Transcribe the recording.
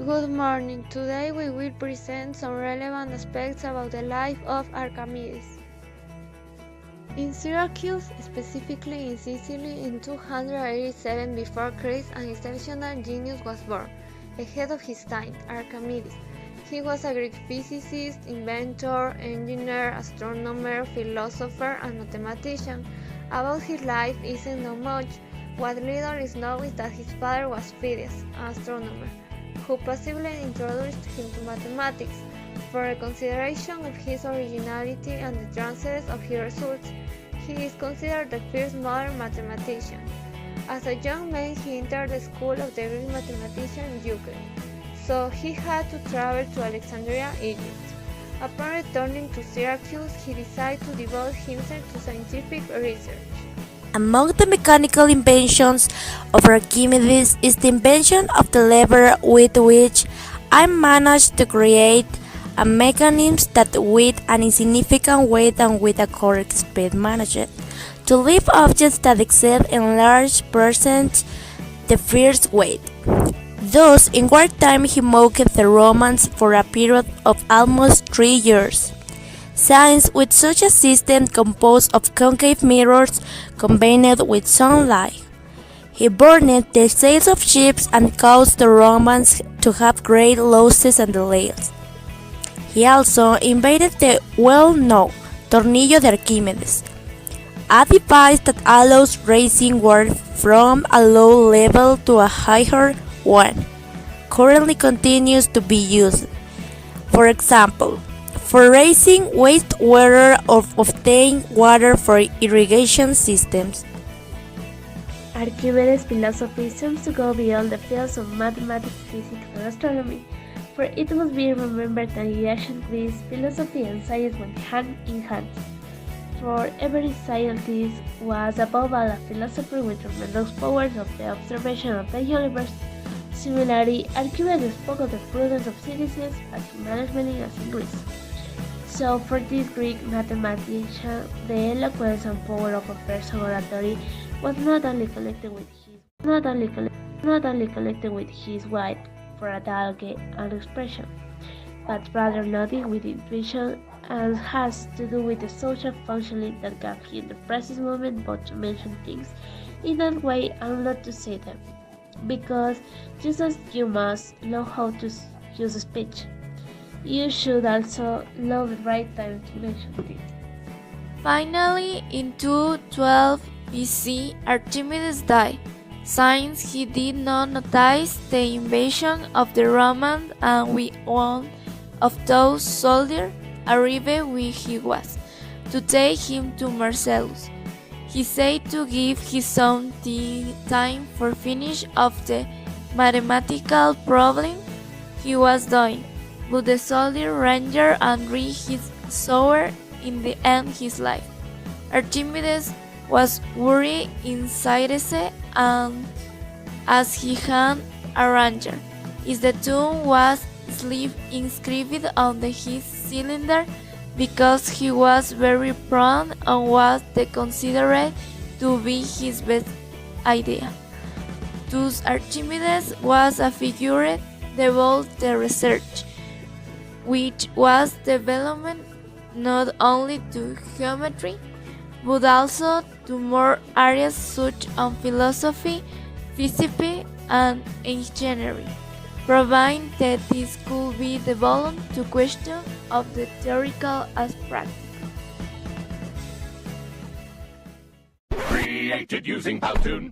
Good morning. Today we will present some relevant aspects about the life of Archimedes. In Syracuse, specifically in Sicily, in 287 before Christ, an exceptional genius was born, ahead of his time, Archimedes. He was a Greek physicist, inventor, engineer, astronomer, philosopher, and mathematician. About his life isn't known much. What little is known is that his father was Phidias, an astronomer, who possibly introduced him to mathematics. For a consideration of his originality and the transcendence of his results, he is considered the first modern mathematician. As a young man, he entered the school of the Greek mathematician Euclid, so he had to travel to Alexandria, Egypt. Upon returning to Syracuse, he decided to devote himself to scientific research. Among the mechanical inventions of Archimedes is the invention of the lever with which I managed to create a mechanism that with an insignificant weight and with a correct speed managed to lift objects that exceed in large percent the first weight. Thus, in wartime he mocked the Romans for a period of almost 3 years. Science with such a system composed of concave mirrors combined with sunlight. He burned the sails of ships and caused the Romans to have great losses and delays. He also invented the well-known Tornillo de Archimedes, a device that allows raising water from a low level to a higher one. Currently continues to be used. For example, for raising wastewater or obtain water for irrigation systems. Archimedes' philosophy seems to go beyond the fields of mathematics, physics, and astronomy, for it must be remembered that in ancient Greece, philosophy and science went hand in hand. For every scientist was above all a philosopher with tremendous powers of the observation of the universe. Similarly, Archimedes spoke of the prudence of citizens, but management in ancient Greece. So for this Greek mathematician, the eloquence and power of a person oratory was not only connected with his wit for dialogue and expression, but rather nothing with intuition and has to do with the social functioning that gave him the precise moment both to mention things in that way and not to say them. Because just as you must know how to use speech, you should also know the right time to mention things. Finally, in 212 BC, Archimedes died, since he did not notice the invasion of the Romans, and with one of those soldiers arrived where he was, to take him to Marcellus. He said to give his son time for finish of the mathematical problem he was doing, but the soldier ranger and read his soul in the end his life. Archimedes was worried inside and as he had a ranger, is the tomb was inscribed on his cylinder because he was very proud and was considered to be his best idea. Thus Archimedes was a figure devoted to research, which was development not only to geometry, but also to more areas such as philosophy, physics, and engineering, providing that this could be developed to question of the theoretical as practical. Created using Powtoon.